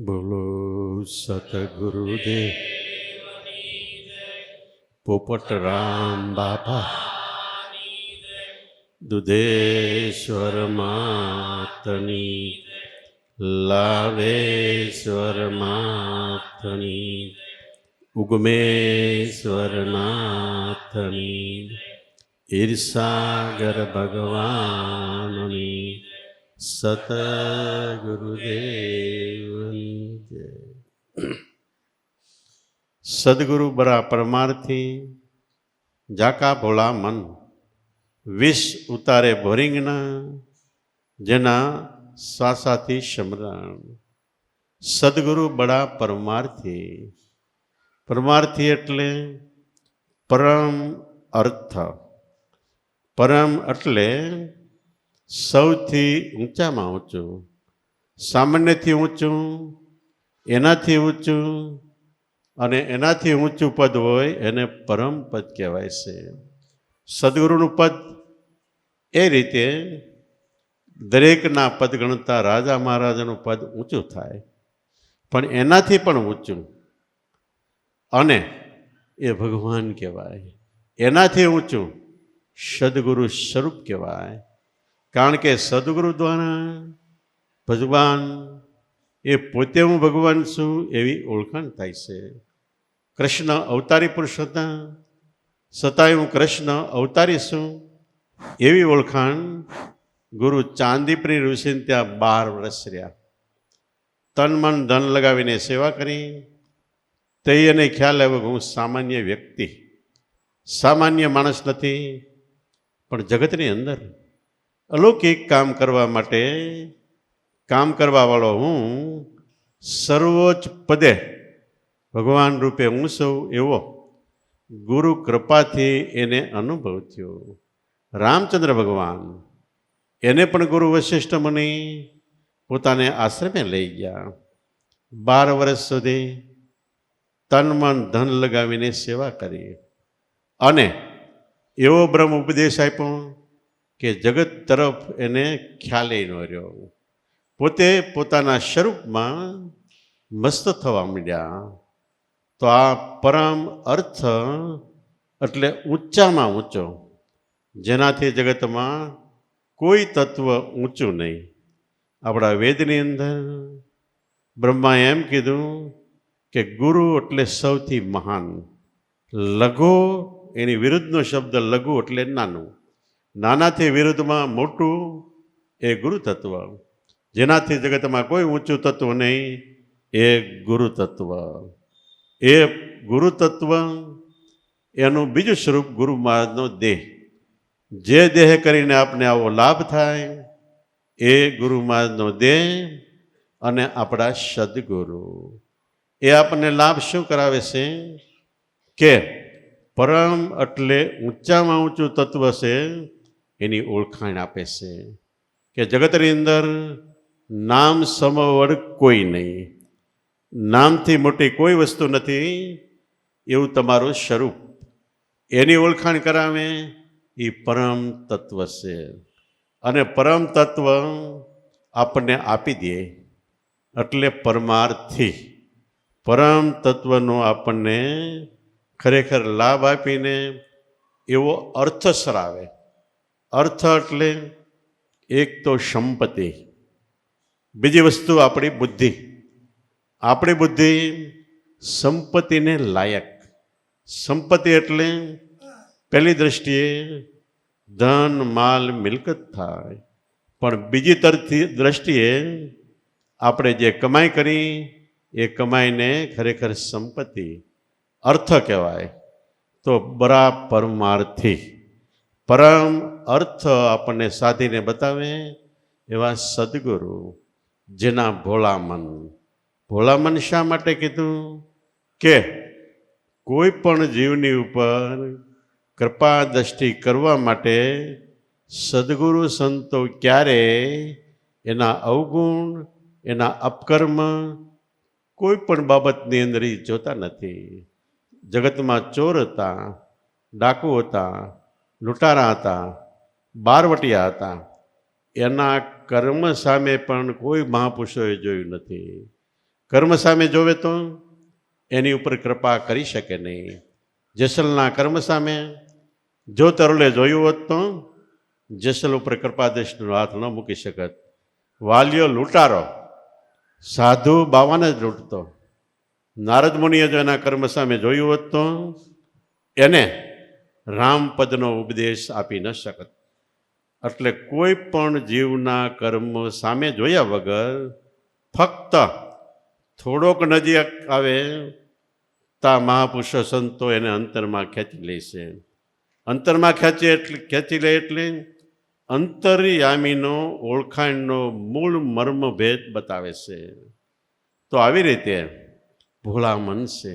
બોલો સતગુરુદેવ પોપટ રામ બાપા દુધેશ્વર માતની લાવેશ્વર માતની ઉગમેશ્વર નાથની ઈર્ષાગર ભગવાનની સતગુરુદેવની જય. સદગુરુ બરા પરમાર્થી જાકા ભોળા મન વિષ ઉતારે ભોરિંગના જેના શ્વાસાથી સમરણ. સદગુરુ બડા પરમાર્થી. પરમાર્થી એટલે પરમ અર્થ. પરમ એટલે સૌથી ઊંચામાં ઊંચું, સામાન્યથી ઊંચું, એનાથી ઊંચું અને એનાથી ઊંચું પદ હોય એને પરમ પદ કહેવાય છે. સદગુરુનું પદ એ રીતે દરેકના પદ ગણતા રાજા મહારાજાનું પદ ઊંચું થાય, પણ એનાથી પણ ઊંચું અને એ ભગવાન કહેવાય. એનાથી ઊંચું સદગુરુ સ્વરૂપ કહેવાય. કારણ કે સદગુરુ દ્વારા ભગવાન એ પોતે હું ભગવાન છું એવી ઓળખાણ થાય છે. કૃષ્ણ અવતારી પુરુષ હતા, છતાંય હું કૃષ્ણ અવતારી છું એવી ઓળખાણ ગુરુ ચાંદીપની ઋષિને ત્યાં 12 વર્ષ રહ્યા. તન મન ધન લગાવીને સેવા કરી. તે એને ખ્યાલ આવ્યો કે હું સામાન્ય વ્યક્તિ, સામાન્ય માણસ નથી, પણ જગતની અંદર અલૌકિક કામ કરવા માટે કામ કરવાવાળો હું સર્વોચ્ચ પદે ભગવાન રૂપે હું છું એવો ગુરુ કૃપાથી એને અનુભવ થયો. રામચંદ્ર ભગવાન એને પણ ગુરુ વશિષ્ઠ મુનિ પોતાને આશ્રમે લઈ ગયા. 12 વર્ષ સુધી તન મન ધન લગાવીને સેવા કરી અને એવો બ્રહ્મ ઉપદેશ આપ્યો કે જગત તરફ એને ખ્યાલે ન રહ્યો. પોતે પોતાના સ્વરૂપમાં મસ્ત થવા માંડ્યા. તો આ પરમ અર્થ એટલે ઊંચામાં ઊંચો, જેનાથી જગતમાં કોઈ તત્વ ઊંચું નહીં. આપણા વેદની અંદર બ્રહ્માએ એમ કીધું કે ગુરુ એટલે સૌથી મહાન. લઘુ એની વિરુદ્ધનો શબ્દ લઘુ એટલે નાનું. નાનાથી વિરુદ્ધમાં મોટું એ ગુરુ તત્વ. જેનાથી જગતમાં કોઈ ઊંચું તત્વ નહીં એ ગુરુ તત્વ. એ ગુરુ તત્વ એનું બીજું સ્વરૂપ ગુરુ મહારાજનો દેહ. જે દેહ કરીને આપને આવો લાભ થાય એ ગુરુ મહારાજનો દેહ અને આપણા સદગુરુ. એ આપણને લાભ શું કરાવે છે કે પરમ એટલે ઊંચામાં ઊંચું તત્વ છે એની ઓળખાણ આપે છે કે જગતની અંદર નામ સમવડ કોઈ નહીં, નામથી મોટી કોઈ વસ્તુ નથી એવું તમારું સ્વરૂપ. એની ઓળખાણ કરાવે એ પરમ તત્વ છે. અને પરમ તત્વ આપણને આપી દે એટલે પરમાર્થી. પરમ તત્વનો આપણને ખરેખર લાભ આપીને એવો અર્થ સરાવે. અર્થ એટલે એક તો સંપત્તિ, બીજી વસ્તુ આપણી બુદ્ધિ. આપણી બુદ્ધિ સંપત્તિને લાયક. સંપત્તિ એટલે પહેલી દ્રષ્ટિએ ધન માલ મિલકત થાય, પણ બીજી તરફથી દ્રષ્ટિએ આપણે જે કમાઈ કરી એ કમાઈને ખરેખર સંપત્તિ અર્થ કહેવાય. તો બરા પરમાર્થી પરમ અર્થ આપણને સાધીને બતાવે એવા સદગુરુ, જેના ભોળા મન. ભોળા મન શા માટે કીધું કે કોઈ પણ જીવની ઉપર કૃપા દ્રષ્ટિ કરવા માટે સદગુરુ સંતો ક્યારે એના અવગુણ, એના અપકર્મ કોઈ પણ બાબતની અંદર જોતા નથી. જગતમાં ચોર હતા, ડાકુ હતા, લૂંટારા હતા, બારવટિયા હતા. એના કર્મ સામે પણ કોઈ મહાપુરુષોએ જોયું નથી. કર્મ સામે જોવે તો એની ઉપર કૃપા કરી શકે નહીં. જેસલના કર્મ સામે જો તરુલે જોયું હોત તો જેસલ ઉપર કૃપા દ્રષ્ટિનો હાથ ન મૂકી શકત. વાલિયો લૂંટારો, સાધુ બાવાને જ લૂંટતો. નારદ મુનિએ જો એના કર્મ સામે જોયું હોત તો એને રામપદનો ઉપદેશ આપી ન શકત. એટલે કોઈ પણ જીવના કર્મ સામે જોયા વગર ફક્ત થોડોક નજીક આવે તા મહાપુરુષો સંતો એને અંતરમાં ખેંચી લે છે. અંતરમાં ખેંચી લે એટલે અંતર્યામીનો ઓળખાણનો મૂળ મર્મ ભેદ બતાવે છે. તો આવી રીતે ભોળા મન છે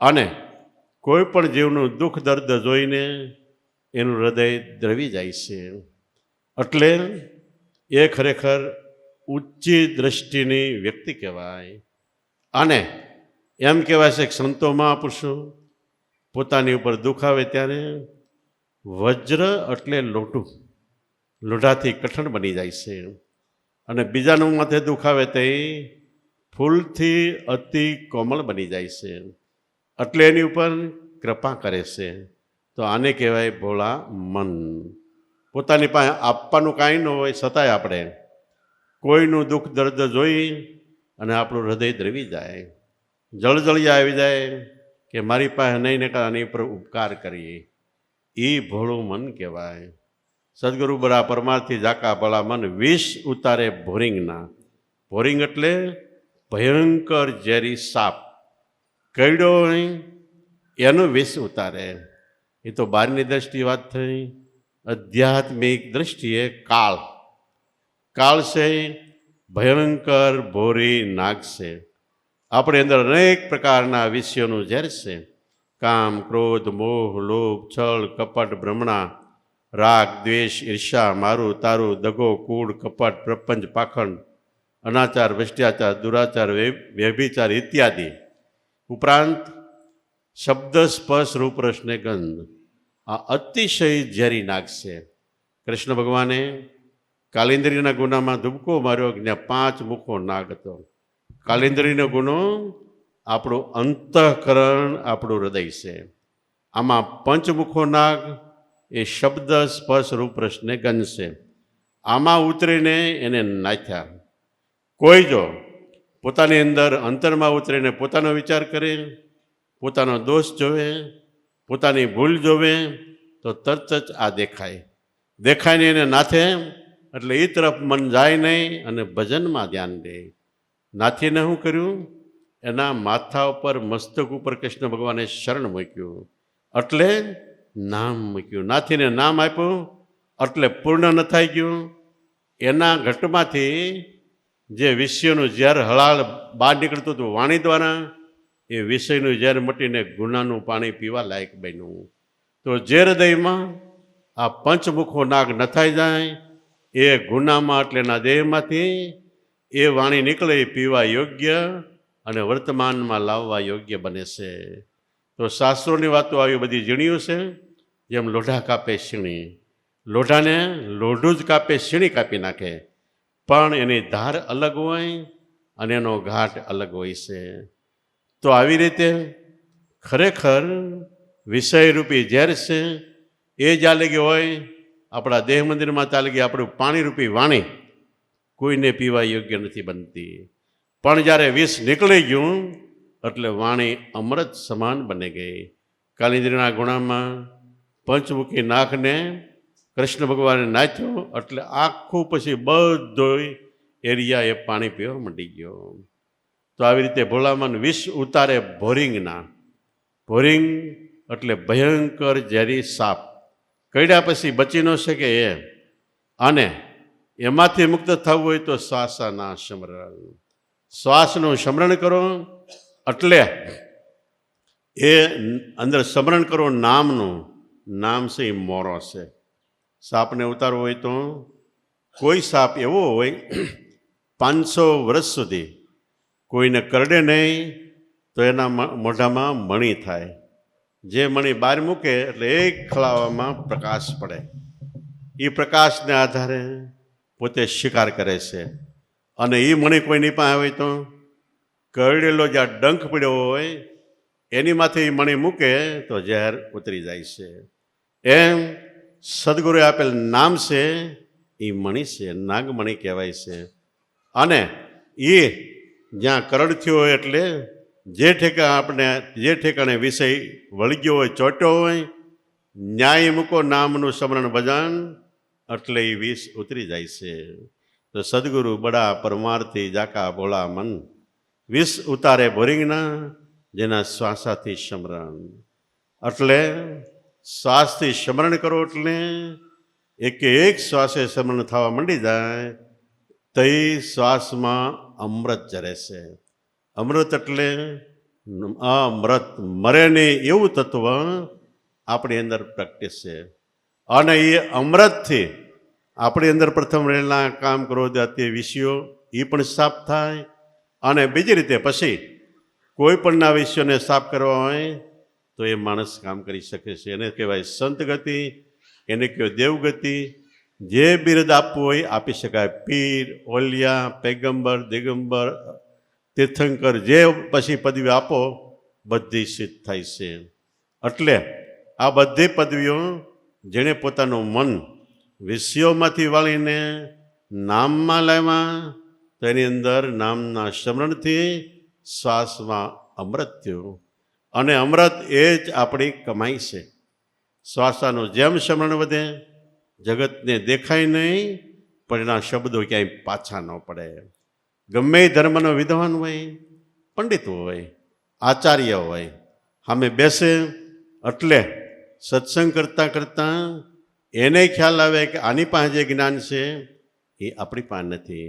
અને કોઈ પણ જીવનું દુઃખ દર્દ જોઈને એનું હૃદય દ્રવી જાય છે. એટલે એ ખરેખર ઊંચી દ્રષ્ટિની વ્યક્તિ કહેવાય. અને એમ કહેવાય છે કે સંતો મહાપુરુષો પોતાની ઉપર દુઃખ આવે ત્યારે વજ્ર એટલે લોઢું, લોઢાથી કઠણ બની જાય છે. અને બીજાનું માથે દુઃખ આવે તે ફૂલથી અતિ કોમળ બની જાય છે. એટલે એની ઉપર કૃપા કરે છે. તો આને કહેવાય ભોળા મન. પોતાની પાસે આપવાનું કાંઈ ન હોય છતાંય આપણે કોઈનું દુઃખ દર્દ જોઈ અને આપણું હૃદય દ્રવી જાય, જળજળિયા આવી જાય કે મારી પાસે નહીં ને આની ઉપર ઉપકાર કરીએ, એ ભોળું મન કહેવાય. સદગુરુ બરા પરમાર્થી જાકા ભલા મન વિષ ઉતારે ભોરિંગના. ભોરિંગ એટલે ભયંકર ઝેરી સાપ, કઈડો એનું વિષ ઉતારે. એ તો બહારની દ્રષ્ટિએ વાત થઈ. આધ્યાત્મિક દ્રષ્ટિએ કાળ, કાળ છે ભયંકર ભોરી નાગ છે. આપણી અંદર અનેક પ્રકારના વિષયોનું ઝેર છે. કામ, ક્રોધ, મોહ, લોભ, છળ, કપટ, ભ્રમણા, રાગ, દ્વેષ, ઈર્ષા, મારું તારું, દગો, કૂડ, કપટ, પ્રપંચ, પાખંડ, અનાચાર, ભ્રષ્ટાચાર, દુરાચાર, વ્યભિચાર ઇત્યાદિ. ઉપરાંત શબ્દ, સ્પર્શ, રૂપ, રસ ને ગંધ. આ અતિશય ઝેરી નાગ છે. કૃષ્ણ ભગવાને કાલિંદરીના ગુનામાં ધુબકો માર્યો કે ત્યાં 5 મુખો નાગ હતો. કાલિંદરીનો ગુનો આપણું અંતઃકરણ, આપણું હૃદય છે. આમાં પંચમુખો નાગ એ શબ્દ, સ્પર્શ, રૂપ, રસ ને ગંધ છે. આમાં ઉતરીને એને નાખ્યા. કોઈ જો પોતાની અંદર અંતરમાં ઉતરીને પોતાનો વિચાર કરે, પોતાનો દોષ જોવે, પોતાની ભૂલ જોવે તો તરત જ આ દેખાય. દેખાય ને એને નાથે એટલે એ તરફ મન જાય નહીં અને ભજનમાં ધ્યાન દે. નાથીને શું કર્યું? એના માથા ઉપર, મસ્તક ઉપર કૃષ્ણ ભગવાને શરણ મૂક્યું એટલે નામ મૂક્યું. નાથીને નામ આપ્યું એટલે પૂર્ણ ન થઈ ગયું. એના ઘટમાંથી જે વિષયનું ઝેર હળાળ બહાર નીકળતું હતું વાણી દ્વારા, એ વિષયનું ઝેર મટીને ગુનાનું પાણી પીવા લાયક બન્યું. તો જે હૃદયમાં આ પંચમુખો નાગ નથાઈ જાય એ ગુનામાં એટલે એના દેહમાંથી એ વાણી નીકળે એ પીવા યોગ્ય અને વર્તમાનમાં લાવવા યોગ્ય બને છે. તો શાસ્ત્રોની વાતો આવી બધી ઝીણ્યું છે. જેમ લોઢા કાપે શીણી, લોઢાને લોઢું જ કાપે, શીણી કાપી નાખે, પણ એની ધાર અલગ હોય અને એનો ઘાટ અલગ હોય છે. તો આવી રીતે ખરેખર વિષયરૂપી ઝેર છે એ જ્યાં લગી હોય, આપણા દેહ મંદિરમાં ત્યાં લગી આપણું પાણીરૂપી વાણી કોઈને પીવા યોગ્ય નથી બનતી. પણ જ્યારે વિષ નીકળી ગયું એટલે વાણી અમૃત સમાન બની ગઈ. કાલિંદરીના ગુણામાં પંચમુખી નાગને કૃષ્ણ ભગવાને નાચ્યો એટલે આખું પછી બધો એરિયા એ પાણી પીવા માંડી ગયો. તો આવી રીતે ભોળામન વિષ ઉતારે ભોરિંગના. ભોરિંગ એટલે ભયંકર ઝેરી સાપ. કઈડા પછી બચી ન શકે એ. અને એમાંથી મુક્ત થવું હોય તો શ્વાસના સમરણ, શ્વાસનું સમરણ કરો. એટલે એ અંદર સમરણ કરો નામનું. નામ છે એ મોરો છે. સાપને ઉતારવો હોય તો કોઈ સાપ એવો હોય 500 વર્ષ સુધી કોઈને કરડે નહીં તો એના મોઢામાં મણી થાય. જે મણી બહાર મૂકે એટલે એક ખળાવામાં પ્રકાશ પડે. એ પ્રકાશને આધારે પોતે શિકાર કરે છે. અને એ મણી કોઈની પાસે હોય તો કરડેલો જ્યાં ડંખ પડ્યો હોય એની માથે એ મણી મૂકે તો ઝેર ઉતરી જાય છે. એમ સદગુરુએ આપેલ નામ છે એ મણી છે, નાગમણી કહેવાય છે. અને એ જ્યાં કરડ થયો હોય એટલે જે ઠેકાણે વિષય વળગ્યો હોય, ચોટ્યો હોય, ન્યાય મૂકો નામનું સ્મરણ ભજન એટલે એ વિષ ઉતરી જાય છે. તો સદગુરુ બડા પરમાર્થી જાકા ભોળા મન, વિષ ઉતારે ભોરિંગના જેના શ્વાસાથી સ્મરણ. એટલે શ્વાસથી સ્મરણ કરો એટલે એક શ્વાસે સ્મરણ થવા માંડી જાય તો એ શ્વાસમાં અમૃત જરે છે. અમૃત એટલે અમૃત, મરે નહીં એવું તત્વ આપણી અંદર પ્રગટે છે. અને એ અમૃતથી આપણી અંદર પ્રથમ રહેલા કામ ક્રોધ અતિ વિષયો એ પણ સાફ થાય. અને બીજી રીતે પછી કોઈ પણના વિષયોને સાફ કરવા હોય તો એ માણસ કામ કરી શકે છે. એને કહેવાય સંત ગતિ, એને કહેવાય દેવગતિ. જે બિરદ આપવું હોય આપી શકાય. પીર, ઓલિયા, પૈગંબર, દિગંબર, તીર્થંકર, જે પછી પદવી આપો બધી સિદ્ધ થાય છે. એટલે આ બધી પદવીઓ જેણે પોતાનું મન વિષયોમાંથી વાળીને નામમાં લાવ્યા તો એની અંદર નામના સ્મરણથી શ્વાસમાં અમૃત થયું. અને અમૃત એ જ આપણી કમાઈ છે. શ્વાસાનું જેમ સ્મરણ વધે જગતને દેખાય નહીં, પણ એના શબ્દો ક્યાંય પાછા ન પડે. ગમે ધર્મનો વિદ્વાન હોય, પંડિત હોય, આચાર્ય હોય, સામે બેસે એટલે સત્સંગ કરતાં કરતાં એને ખ્યાલ આવે કે આની પાસે જે જ્ઞાન છે એ આપણી પાસે નથી.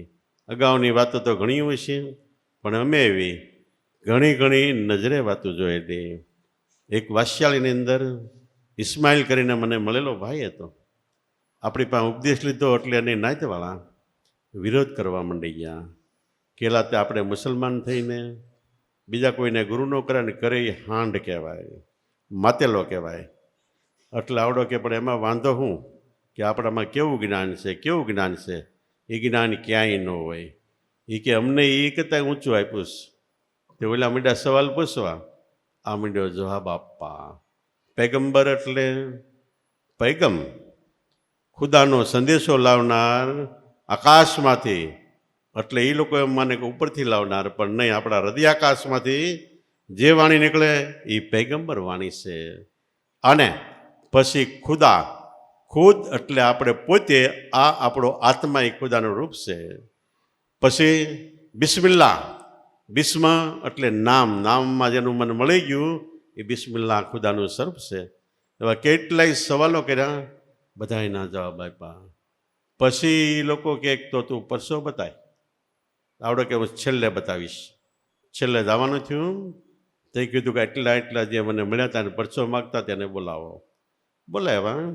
અગાઉની વાતો તો ઘણી હોય છે, પણ અમે એવી ઘણી નજરે વાતો જોયેલી. એક વાસ્યાળીની અંદર ઇસ્માઇલ કરીને મને મળેલો ભાઈ હતો. આપણી પાસે ઉપદેશ લીધો એટલે એને નાતવાળા વિરોધ કરવા માંડી ગયા. કેલા તે આપણે મુસલમાન થઈને બીજા કોઈને ગુરુ ન કરે ને કરે એ હાંડ કહેવાય, માતેલો કહેવાય. એટલે આવડો કે પણ એમાં વાંધો શું કે આપણામાં કેવું જ્ઞાન છે, એ જ્ઞાન ક્યાંય ન હોય. એ કે અમને એ કરતાં ઊંચું આપ્યું તે ઓલા મીંડા સવાલ પૂછવા, આ મીંડ્યો જવાબ આપવા. પૈગંબર એટલે પૈગમ, ખુદાનો સંદેશો લાવનાર આકાશમાંથી. એટલે એ લોકો એમ માને કે ઉપરથી લાવનાર, પણ નહીં, આપણા હૃદયાકાશમાંથી જે વાણી નીકળે એ પૈગંબર વાણી છે. અને પછી ખુદ એટલે આપણે પોતે, આ આપણો આત્મા એ ખુદાનું રૂપ છે. પછી બિસ્મિલ્લાહ, બિસ્મા એટલે નામમાં જેનું મન મળી ગયું એ બિસ્મિલ્લાહ ખુદાનું સ્વરૂપ છે. એવા કેટલાય સવાલો કર્યા, બધાય ના જવાબ આપ્યા. પછી એ લોકો કહે તો તું પરસો બતાય. આવડે કે હું છેલ્લે બતાવીશ. છેલ્લે જવાનું થયું તે કીધું કે એટલા જે મને મળ્યા હતા ને પરસો માગતા તેને બોલાવો. બોલાવ્યા,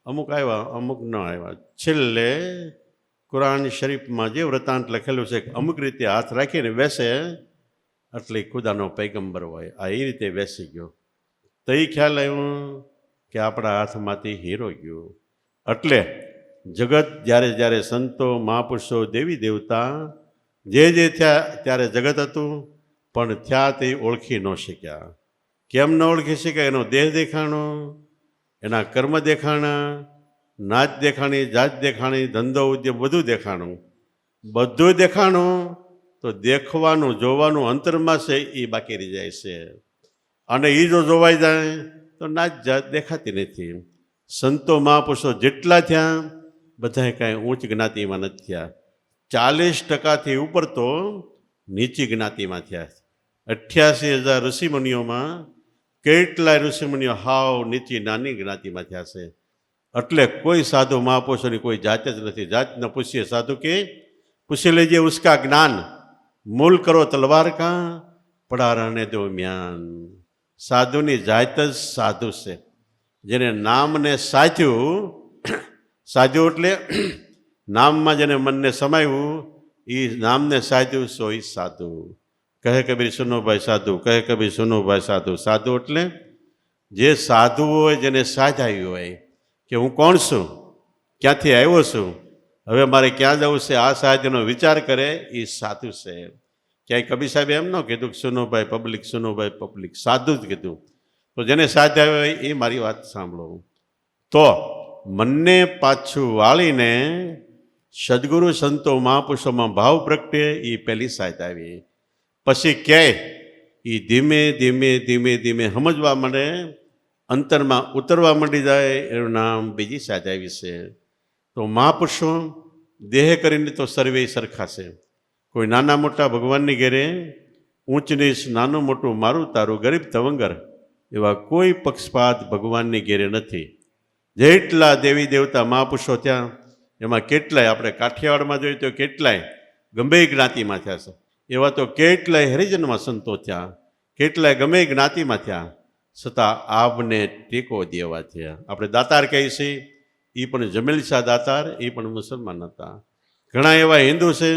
અમુક આવ્યા, અમુક ન આવ્યા. છેલ્લે કુરાન શરીફમાં જે વૃત્તાંત લખેલું છે કે અમુક રીતે હાથ રાખીને બેસે એટલે ખુદાનો પૈગંબર હોય. આ એ રીતે બેસી ગયો. તો એ ખ્યાલ આવ્યો કે આપણા હાથમાંથી હીરો ગયો. એટલે જગત જ્યારે સંતો, મહાપુરુષો, દેવી દેવતા જે થયા ત્યારે જગત હતું, પણ થયા તે ઓળખી ન શક્યા. કેમ ન ઓળખી શક્યા? એનો દેહ દેખાણો, એના કર્મ દેખાણા, નાચ દેખાણી, જાત દેખાણી, ધંધો ઉદ્યોગ બધું દેખાણું. તો દેખવાનું, જોવાનું અંતરમાં છે એ બાકી રહી જાય છે. અને એ જો જોવાઈ જાય તો નાચ જાત દેખાતી નથી. સંતો મહાપુરુષો જેટલા થયા બધાએ કાંઈ ઊંચ જ્ઞાતિમાં નથી થયા. 40% ઉપર તો નીચી જ્ઞાતિમાં થયા. 88,000 ઋષિમુનિઓમાં કેટલાય ઋષિમુનિઓ હાવ નીચી નાની જ્ઞાતિમાં થયા છે. એટલે કોઈ સાધુ મહાપુરુષોની કોઈ જાત જ નથી. જાત ન પૂછીએ સાધુ કે પૂછી લેજે ઉસકા જ્ઞાન, મૂલ કરો તલવાર કા, પડા રહેને દો મ્યાન. સાધુની જાત જ સાધુ છે. જેને નામને સાધ્યું, સાધ્યું એટલે નામમાં જેને મનને સમાયું એ નામને સાધ્યું સો એ સાધુ. કહે કબીર સુનો ભાઈ સાધુ, કહે કબીર સુનો ભાઈ સાધુ. સાધુ એટલે જે સાધુ હોય, જેને સાધાયું હોય કે હું કોણ છું, ક્યાંથી આવ્યો છું, હવે મારે ક્યાં જવું છે, આ સાધ્યનો વિચાર કરે એ સાધુ છે. ક્યાંય કબીર સાહેબે એમ ન કીધું કે સુનો ભાઈ પબ્લિક, સાદું જ કીધું. તો જેને સાધ્યા હોય એ મારી વાત સાંભળો. તો મનને પાછું વાળીને સદગુરુ સંતો મહાપુરુષોમાં ભાવ પ્રગટે એ પહેલી સાથ આવી. પછી ક્યાંય એ ધીમે ધીમે ધીમે ધીમે સમજવા માંડે, અંતરમાં ઉતરવા માંડી જાય, એનું નામ બીજી સાથ આવી છે. તો મહાપુરુષો દેહ કરીને તો સર્વે સરખા છે. કોઈ નાના મોટા ભગવાનની ઘેરે ઊંચ નીચ, નાનું મોટું મારું તારું, ગરીબ તવંગર, એવા કોઈ પક્ષપાત ભગવાનની ઘેરે નથી. જેટલા દેવી દેવતા મહાપુરુષો ત્યાં, એમાં કેટલાય આપણે કાઠિયાવાડમાં જોઈએ તો કેટલાય ગમે જ્ઞાતિમાં થયા છે. એવા તો કેટલાય હરિજનમાં સંતો થયા, કેટલાય ગમે જ્ઞાતિમાં થયા, છતાં આપને ટેકો દેવા થયા. આપણે દાતાર કહીએ છીએ, એ પણ જમેલ શાહ દાતાર, એ પણ મુસલમાન હતા. ઘણા એવા હિન્દુ છે,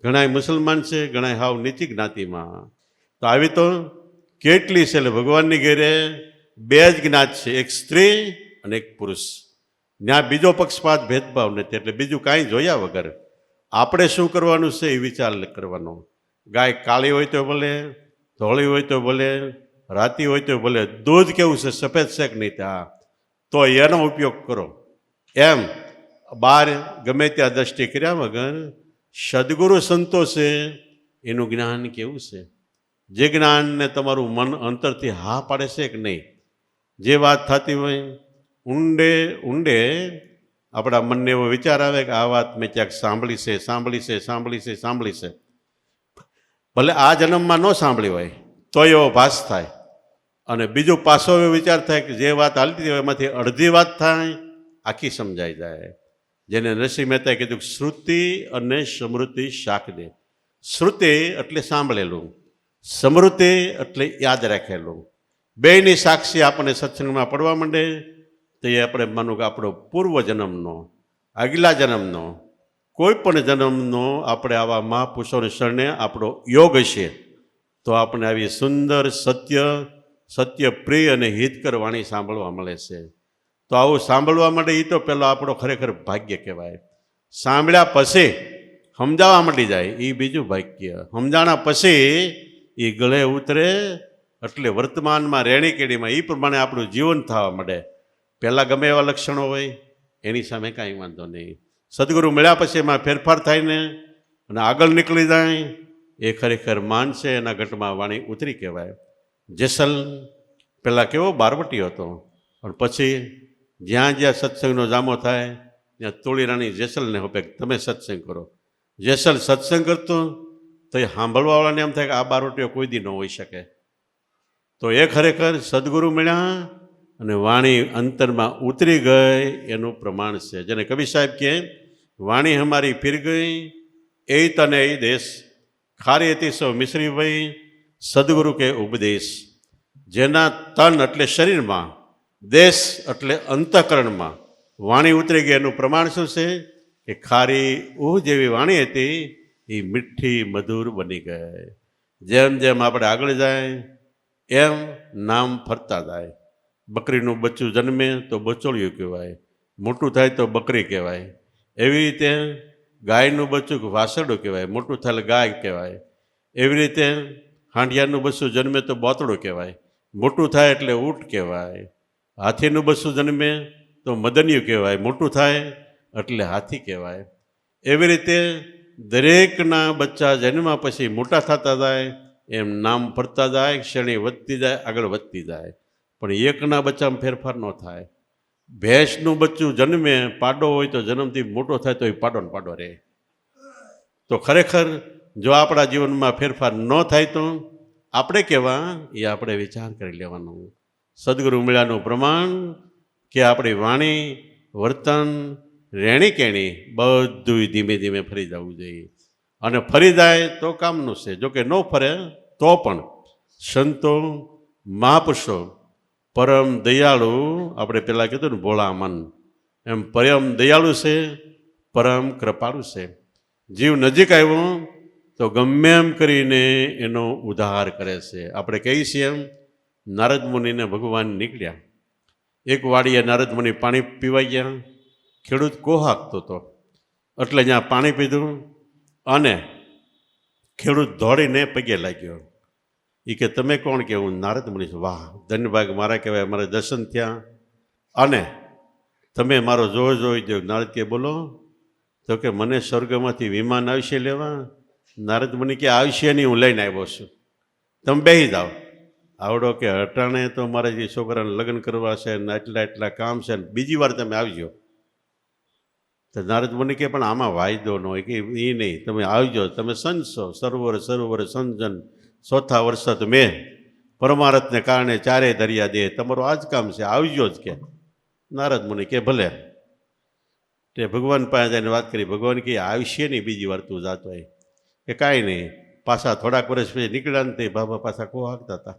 ઘણા મુસલમાન છે, ઘણા હાવ નીચી જ્ઞાતિમાં. તો આવી તો કેટલી છે. એટલે ભગવાનની ઘેરે બે જ જ્ઞાત છે, એક સ્ત્રી અને એક પુરુષ. ત્યાં બીજો પક્ષપાત ભેદભાવ નથી. એટલે બીજું કાંઈ જોયા વગર આપણે શું કરવાનું છે એ વિચાર કરવાનો. ગાય કાળી હોય તો ભલે, ધોળી હોય તો ભલે, રાતી હોય તો ભલે, દૂધ કેવું છે, સફેદ છે કે નહીં, ત્યાં તો એનો ઉપયોગ કરો. એમ બહાર ગમે ત્યાં દ્રષ્ટિ કર્યા વગર સદગુરુ સંતો છે એનું જ્ઞાન કેવું છે, જે જ્ઞાનને તમારું મન અંતરથી હા પાડે છે કે નહીં. જે વાત થતી હોય ઊંડે ઊંડે આપણા મનને એવો વિચાર આવે કે આ વાત મેં ક્યાંક સાંભળી છે. ભલે આ જન્મમાં ન સાંભળી હોય તો એવો ભાસ થાય. અને બીજું પાછો એવો વિચાર થાય કે જે વાત હાલતી હોય એમાંથી અડધી વાત થાય, આખી સમજાઈ જાય. જેને નરસિંહ મહેતાએ કીધું શ્રુતિ અને સ્મૃતિ શાકદે. શ્રુતિ એટલે સાંભળેલું, સ્મૃતિ એટલે યાદ રાખેલું. બેયની સાક્ષી આપણને સત્સંગમાં પડવા માંડે તો એ આપણે માનું કે આપણો પૂર્વ જન્મનો, આગલા જન્મનો, કોઈ પણ જન્મનો આપણે આવા મહાપુરુષોને શરણે આપણો યોગ હશે તો આપણે આવી સુંદર સત્ય પ્રિય અને હિતકર વાણી સાંભળવા મળે છે. તો આવું સાંભળવા માટે એ તો પહેલાં આપણો ખરેખર ભાગ્ય કહેવાય. સાંભળ્યા પછી સમજાવવા માંડી જાય એ બીજું ભાગ્ય. સમજાણા પછી એ ગળે ઉતરે એટલે વર્તમાનમાં રેણી કેડીમાં એ પ્રમાણે આપણું જીવન થવા માંડે. પહેલાં ગમે એવા લક્ષણો હોય એની સામે કાંઈ વાંધો નહીં. સદગુરુ મળ્યા પછી એમાં ફેરફાર થાય ને અને આગળ નીકળી જાય એ ખરેખર માન છે. એના ઘટમાં વાણી ઉતરી કહેવાય. જેસલ પહેલાં કેવો બારવટી હતો, પણ પછી જ્યાં જ્યાં સત્સંગનો જામો થાય ત્યાં તોળીરાણી જેસલને હોપે તમે સત્સંગ કરો. જેસલ સત્સંગ કરતો તો એ સાંભળવાવાળાને એમ થાય કે આ બારવટીઓ કોઈ દી ન હોઈ શકે. તો એ ખરેખર સદગુરુ મળ્યા અને વાણી અંતરમાં ઉતરી ગઈ એનું પ્રમાણ છે. જેને કવિ સાહેબ કહે વાણી હમારી ફિર ગઈ એ તને એ દેશ, ખારી હતી સો મિશ્રી ભાઈ સદગુરુ કે ઉપદેશ. જેના તન એટલે શરીરમાં, દેશ એટલે અંતઃકરણમાં વાણી ઉતરી ગઈ એનું પ્રમાણ શું છે કે ખારી ઉહ જેવી વાણી હતી એ મીઠી મધુર બની ગઈ. જેમ જેમ આપણે આગળ જાય એમ નામ ફરતા જાય. બકરીનું બચ્ચું જન્મે તો બચોળિયું કહેવાય, મોટું થાય તો બકરી કહેવાય. એવી રીતે ગાયનું બચ્ચું વાસરડું કહેવાય, મોટું થાય ગાય કહેવાય. એવી રીતે હાંડિયાનું બચ્ચું જન્મે તો બોતડું કહેવાય, મોટું થાય એટલે ઊંટ કહેવાય. હાથીનું બચ્ચું જન્મે તો મદનિયું કહેવાય, મોટું થાય એટલે હાથી કહેવાય. એવી રીતે દરેકના બચ્ચા જન્મ્યા પછી મોટા થતા જાય એમ નામ ફરતા જાય, શ્રેણી વધતી જાય, આગળ વધતી જાય. પણ એકના બચ્ચામાં ફેરફાર ન થાય. ભેંસનું બચ્ચું જન્મે પાડો હોય તો જન્મથી મોટો થાય તો એ પાડો ને પાડો રહે. તો ખરેખર જો આપણા જીવનમાં ફેરફાર ન થાય તો આપણે કેવા એ આપણે વિચાર કરી લેવાનો. સદગુરુ મળ્યાનું પ્રમાણ કે આપણી વાણી, વર્તન, રહેણી કહેણી બધું ધીમે ધીમે ફરી જવું જોઈએ. અને ફરી જાય તો કામનું છે. જોકે ન ફરે તો પણ સંતો મહાપુરુષો પરમ દયાળુ, આપણે પહેલાં કીધું ને ભોળા મન, એમ પરમ દયાળુ છે, પરમ કૃપાળુ છે. જીવ નજીક આવ્યો તો ગમે એમ કરીને એનો ઉદ્ધાર કરે છે. આપણે કહીએ છીએ એમ નારદ મુનિને ભગવાન નીકળ્યા. એક વાડીએ નારદ મુનિ પાણી પીવા ગયા. ખેડૂત કોહાકતો હતો એટલે ત્યાં પાણી પીધું અને ખેડૂત દોડીને પગે લાગ્યો. એ કે તમે કોણ કે હું નારદ મુનિ છું. વાહ, ધન્યભાગ મારા કહેવાય, મારે દર્શન થયા અને તમે મારો જોઈ દો. નારદ કે બોલો. તો કે મને સ્વર્ગમાંથી વિમાન આવશે લેવા. નારદ મુનિ કે આવશે નહીં, હું લઈને આવ્યો છું, તમે બેસી જાઓ. આવડો કે અટાણે તો મારે જે છોકરાને લગ્ન કરવા છે ને એટલા કામ છે ને બીજી વાર તમે આવજો. તો નારદ મુનિ કે પણ આમાં વાયદો ન હોય કે એ નહીં, તમે આવજો, તમે સંત છો, સરોવર સંજન ચોથા વર્ષ મેં પરમારથને કારણે ચારે દરિયા દે, તમારું આ જ કામ છે, આવજો જ કે. નારદ મુનિ કે ભલે. તે ભગવાન પાસે જઈને વાત કરી. ભગવાન કે આવશે નહીં બીજી વાર તું જાતો હોય કે કાંઈ નહીં. પાછા થોડાક વર્ષ પછી નીકળ્યા ને તે બાબા પાછા કો હાંકતા હતા.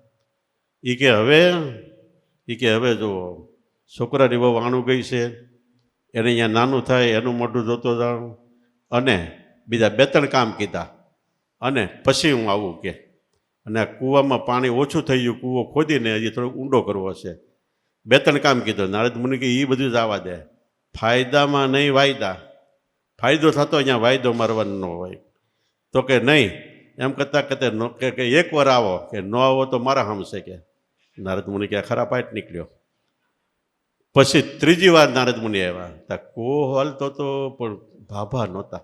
એ કે હવે જો છોકરાની બહુ આણું ગઈ છે, એને અહીંયા નાનું થાય એનું મોઢું જોતો જાઉં અને બીજા 2-3 કામ કીધા અને પછી હું આવું કે. અને આ કૂવામાં પાણી ઓછું થઈ ગયું, કૂવો ખોદીને હજી થોડોક ઊંડો કરવો છે, 2-3 કામ કીધું. નારદ મુનિ કે એ બધું જ આવવા દે, ફાયદામાં નહીં વાયદા. ફાયદો થતો અહીંયા વાયદો મારવાનો ન હોય. તો કે નહીં, એમ કરતાં કે એકવાર આવો, કે ન આવો તો મારા હમશે કે. નારદ મુનિ કે ખરા પાટ નીકળ્યો. પછી 3જી વાર નારદ મુનિ આવ્યા. તા કો હાલતો તો પણ બાબા નહોતા,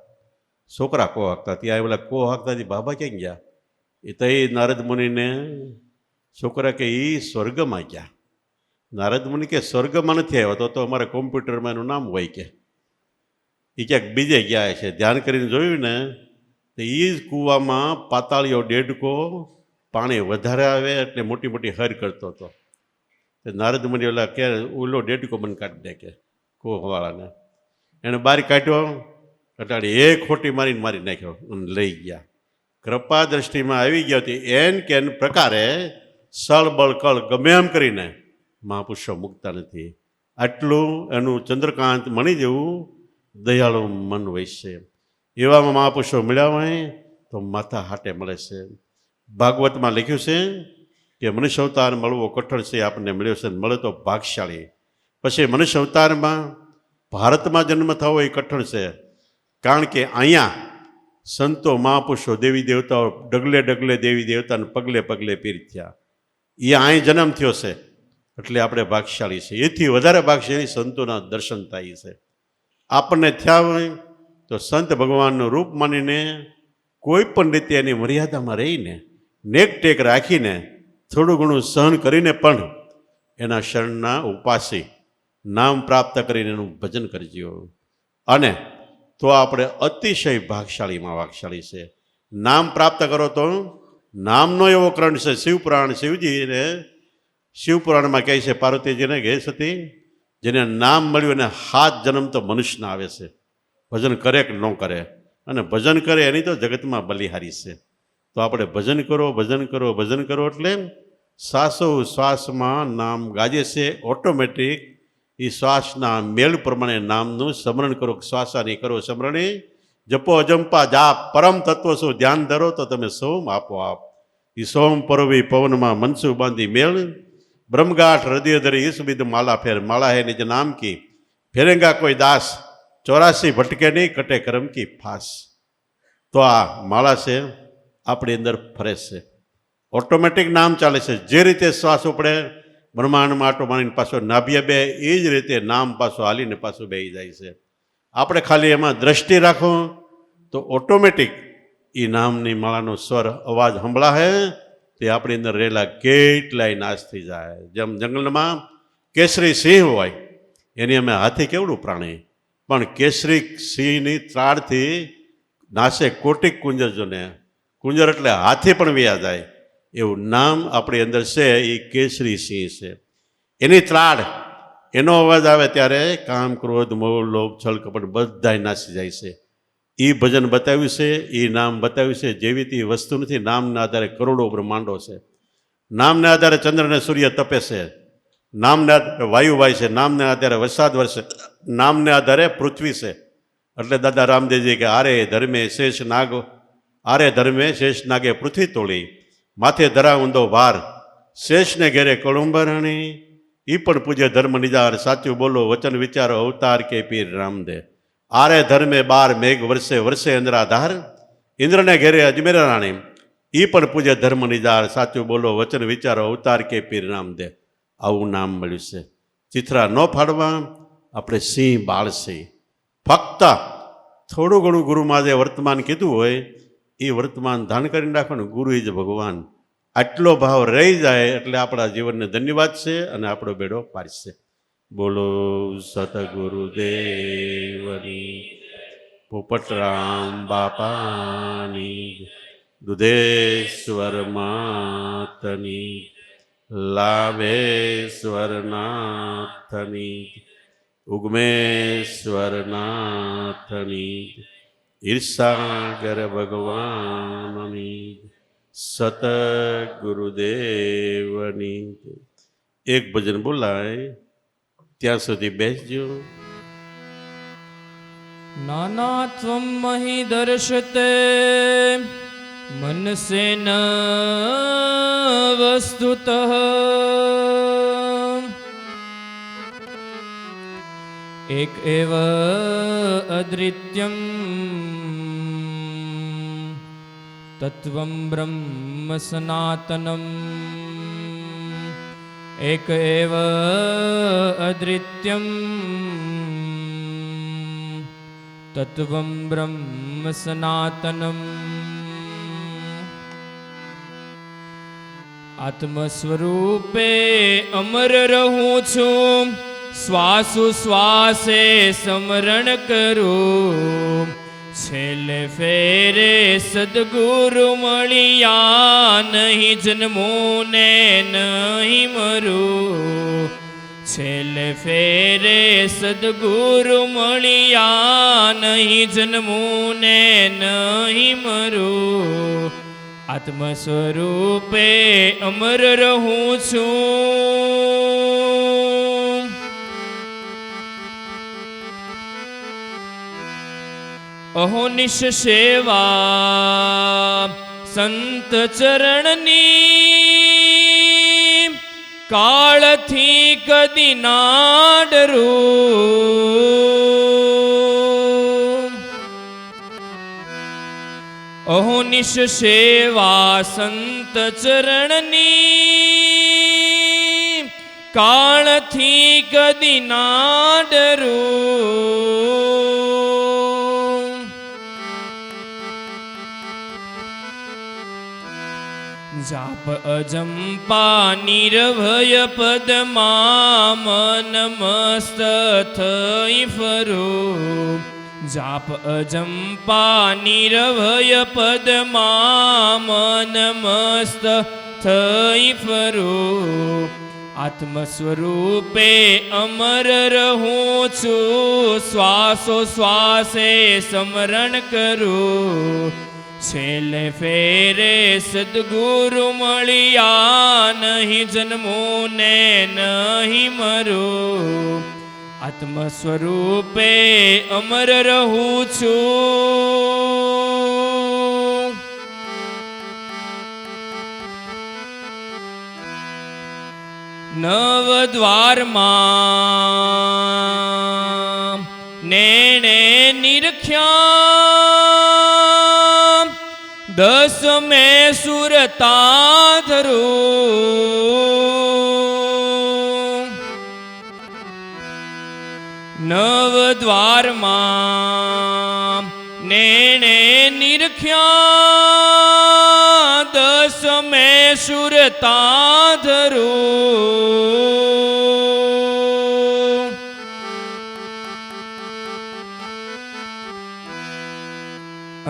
છોકરા કો હાંકતા. ત્યાં પેલા કો હાંકતા બાબા ક્યાં ગયા? એ તો એ નારદ મુનિને છોકરા કે એ સ્વર્ગમાં ગયા. નારદ મુનિ કે સ્વર્ગમાં નથી આવ્યો તો અમારે કોમ્પ્યુટરમાં એનું નામ હોય કે. એ ક્યાંક બીજે ગયા છે. ધ્યાન કરીને જોયું ને તો એ જ કૂવામાં પાતાળીઓ ડેડકો પાણી વધારે આવે એટલે મોટી મોટી હર કરતો હતો. નારદ મુનિ ઓલા કે ઓલો ડેડકો મને કાઢી દે કે કોહવાળાને. એને બહાર કાઢ્યો, એટલે એક ખોટી મારી નાખ્યો અને લઈ ગયા. કૃપા દ્રષ્ટિમાં આવી ગયા હતી એન કે પ્રકારે સળ બળ કળ ગમે એમ કરીને મહાપુરુષો મૂકતા નથી. આટલું એનું ચંદ્રકાંત મણી જેવું દયાળુ મન હોય છે. એવામાં મહાપુરુષો મળ્યા હોય તો માથા હાટે મળે છે. ભાગવતમાં લખ્યું છે કે મનુષ્ય અવતાર મળવો કઠણ છે, આપણને મળ્યો છે, મળે તો ભાગશાળી. પછી મનુષ્ય અવતારમાં ભારતમાં જન્મ થવો એ કઠણ છે, કારણ કે અહીંયા સંતો મહાપુરુષો દેવી દેવતાઓ ડગલે ડગલે દેવી દેવતાને પગલે પગલે પીર થયા. એ અહીં જન્મ થયો છે એટલે આપણે ભાગશાળી છે. એથી વધારે ભાગશાળી સંતોના દર્શન થાય છે. આપણને થયા હોય તો સંત ભગવાનનું રૂપ માનીને કોઈ પણ રીતે એની મર્યાદામાં રહીને નેક ટેક રાખીને થોડું ઘણું સહન કરીને પણ એના શરણના ઉપાસી નામ પ્રાપ્ત કરીને એનું ભજન કરજો. અને તો આપણે અતિશય ભાગશાળીમાં ભાગશાળી છે. નામ પ્રાપ્ત કરો તો નામનો એવો ક્રમ છે. શિવપુરાણ શિવજીને શિવપુરાણમાં કહે છે પાર્વતીજીને કહે સતી જેને નામ મળ્યું એને 7 જન્મ તો મનુષ્યના આવે છે, ભજન કરે કે ન કરે. અને ભજન કરે એની તો જગતમાં બલિહારી છે. તો આપણે ભજન કરો ભજન કરો ભજન કરો એટલે શ્વાસોશ્વાસમાં નામ ગાજે છે. ઓટોમેટિક એ શ્વાસના મેળ પ્રમાણે નામનું સ્મરણ કરો. શ્વાસાની કરો સ્મરણી, જપો અજંપા જાપ, પરમ તત્વ શું ધ્યાન ધરો તો તમે સોમ આપો આપ. એ સોમ પરોવી પવનમાં મનસુ બાંધી મેળ, બ્રહ્મગાઠ હૃદય ધરી ઈસબિદ માલા ફેર. માળા હે નિજ નામ કી ફેરેંગા કોઈ દાસ, 84 ભટકે નહીં કટે કરમ કી ફાસ. તો આ માળા છે આપણી અંદર ફરે છે, ઓટોમેટિક નામ ચાલે છે. જે રીતે શ્વાસ ઉપડે બ્રહ્માંડમાં આટો મારીને પાછો નાભ્ય બે, એ જ રીતે નામ પાછો હાલીને પાછું બેસી જાય છે. આપણે ખાલી એમાં દ્રષ્ટિ રાખો તો ઓટોમેટિક એ નામની માળાનો સ્વર અવાજ સંભળાય તે આપણી અંદર રહેલા કેટલાય નાશ થઈ જાય. જેમ જંગલમાં કેસરી સિંહ હોય એની અમે હાથી કેવડું પ્રાણી, પણ કેસરી સિંહની ત્રાડથી નાશે કોટિક કુંજરજોને. કુંજર એટલે હાથી પણ વ્યા જાય એવું નામ આપણી અંદર છે. એ કેસરી સિંહ છે. એની ત્રાડ, એનો અવાજ આવે ત્યારે કામ ક્રોધ મોહ લોભ છલ કપટ બધાય નાસી જાય છે. એ ભજન બતાવ્યું છે, એ નામ બતાવ્યું છે. જેવી તે વસ્તુ નથી. નામના આધારે કરોડો બ્રહ્માંડો છે. નામના આધારે ચંદ્ર અને સૂર્ય તપે છે. નામના આધારે વાયુ વાય છે. નામના આધારે વરસાદ વરસે. નામના આધારે પૃથ્વી છે. એટલે દાદા રામદેવજી કે આરે ધર્મે શેષ નાગે પૃથ્વી તોડી, માથે ધરા ઊંધો ભાર, શેષને ઘેરે કળુંબરણી. એ પણ પૂજ્ય ધર્મ નિજાર, સાચું બોલો વચન વિચારો અવતાર કે પીર રામદેવ. આરે ધર્મે 12 મેઘ વર્ષે વર્ષે અંદરાધાર, ઇન્દ્રને ઘેરે અજમેર રાણી, એ પણ પૂજે ધર્મ નિજાર, સાચું બોલો વચન વિચારો, અવતાર કે પીર નામ દે. આવું નામ મળ્યું છે. ચિત્રા ન ફાડવા, આપણે સિંહ બાળસિંહ. ફક્ત થોડું ઘણું ગુરુમાં જે વર્તમાન કીધું હોય એ વર્તમાન ધાન કરીને રાખવાનું. ગુરુ એ જ ભગવાન. આટલો ભાવ રહી જાય એટલે આપણા જીવનને ધન્યવાદ છે અને આપણો બેડો પાડશે. બોલો સતગુરુદેવની, પોપટરામ બાપાની, દુધેશ્વર માતની, લાભેશ્વર નાથની, ઉગમેશ્વર નાથની, ઈર્ષાગર ભગવાનની, સતગુરુદેવની. એક ભજન બોલાય ત્યાં સુધી બેસજો. નાનાત્વં મહી દર્શતે મનસેન વસ્તુતઃ એક એવ અદ્વિતીયં તત્વં બ્રહ્મ સનાતનમ. એક એવ અદ્વિતીયં તત્વં બ્રહ્મ સનાતનમ. આત્મ સ્વરૂપે અમર રહું છું, શ્વાસો શ્વાસે સ્મરણ કરું. છેલ્લે ફેરે સદગુરુ મળ્યા, નહીં જન્મું ને નહીં મરું. છેલ્લે ફેરે સદગુરુ મળ્યા, નહીં જન્મું ને નહીં મરું. આત્મ સ્વરૂપે અમર રહું છું. અહોનિશ સેવા સંત ચરણની, કાળથી કદી ના ડરું. અહોનિશ સેવા સંત ચરણની, કાળથી કદી ના ડરું. જાપ અજંપા નિર્ભય પદમાં મન મસ્ત થઈ ફરું. જાપ અજંપા નિર્ભય પદમાં મન મસ્ત થઈ ફરું. આત્મ સ્વરૂપે અમર રહું છું, શ્વાસો શ્વાસે સ્મરણ કરું. છેલ્લે ફેરે સદગુરુ મળ્યા, નહીં જન્મું ને નહીં મરું. આત્મ સ્વરૂપે અમર રહું છું. નવ દ્વારમાં નેણે નિરખ્યા, દસ મેં સુરતા ધરું. નવ દ્વારમાં નેણે નિરખ્યા, દસ મેં સુરતા ધરું.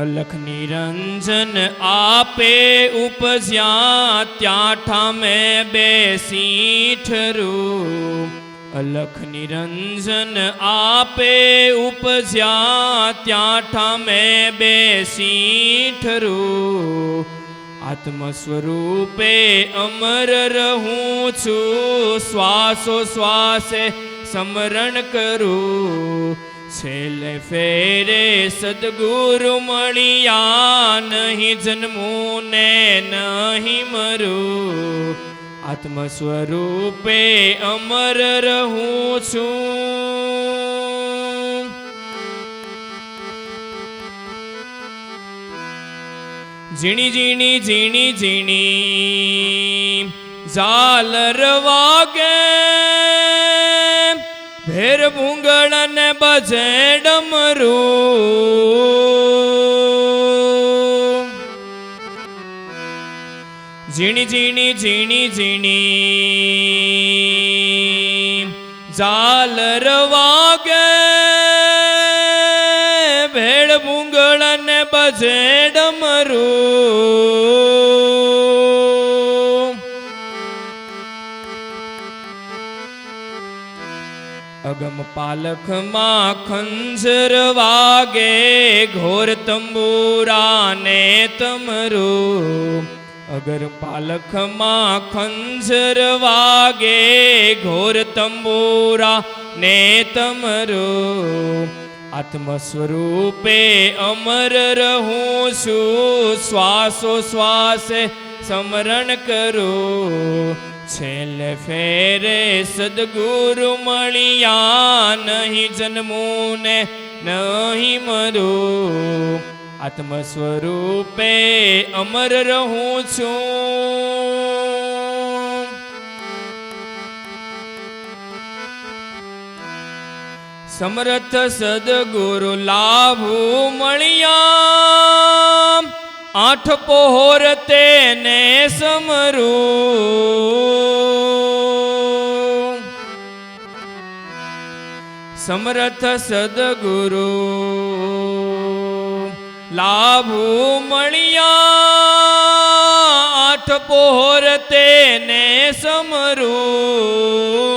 અલખ નિરંજન આપે ઉપજ્યા, ત્યાં ઠામે બેસી ઠરું. અલખ નિરંજન આપે ઉપજ્યા, ત્યાં ઠામે બેસી ઠરું. આત્મ સ્વરૂપે અમર રહું છું, શ્વાસો શ્વાસે સ્મરણ કરું. છેલ્લે ફેરે સદગુરુ મળ્યા, નહીં જન્મું ને નહીં મરું. આત્મ સ્વરૂપે અમર રહું છું. ઝીણી ઝીણી ઝીણી ઝીણી ઝાલર વાગે, ભેર ભૂંગળ ને બજે ડમરું. ઝીણી ઝીણી ઝીણી ઝીણી ઝાલર વાગે, ભેળ ભૂંગળ ને બજે ડમરું. અગમ પાલખમાં ખંજર વાગે, ઘોર તંબુરા ને તમરું. અગર પાલખમાં ખંજર વાગે, ઘોર તંબુરા ને તમરું. આત્મ સ્વરૂપે અમર રહું છું, શ્વાસો શ્વાસે સ્મરણ કરું. છેલ્લે ફેરે સદગુરુ મળ્યા, નહીં જન્મું ને નહીં મરું. આત્મ સ્વરૂપે અમર રહું છું. સમર્થ સદગુરુ લાભુ મળ્યા, આઠ પહોર તેને સમરું. સમર્થ સદગુરુ લાભુ મળ્યા, આઠ પહોર તેને સમરું.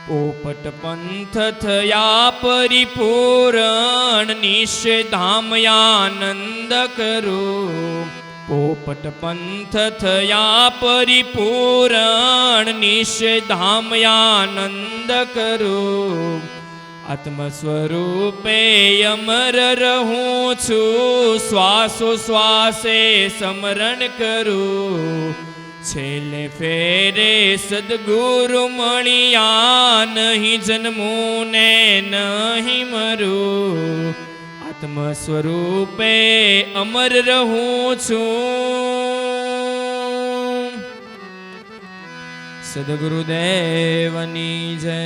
પોપટ પંથ થયા પરિપૂરણ, નિષેધામયાનંદ કરું. પોપટ પંથ થયા પરિપૂરણ, નિષેધામયાનંદ કરું. આત્મ સ્વરૂપે અમર રહું છું, શ્વાસો શ્વાસે સ્મરણ કરું. છેલ્લે ફેરે સદગુરુ મળ્યા, નહીં જન્મું ને નહીં મરું. આત્મ સ્વરૂપે અમર રહું છું. સદગુરુદેવની જય.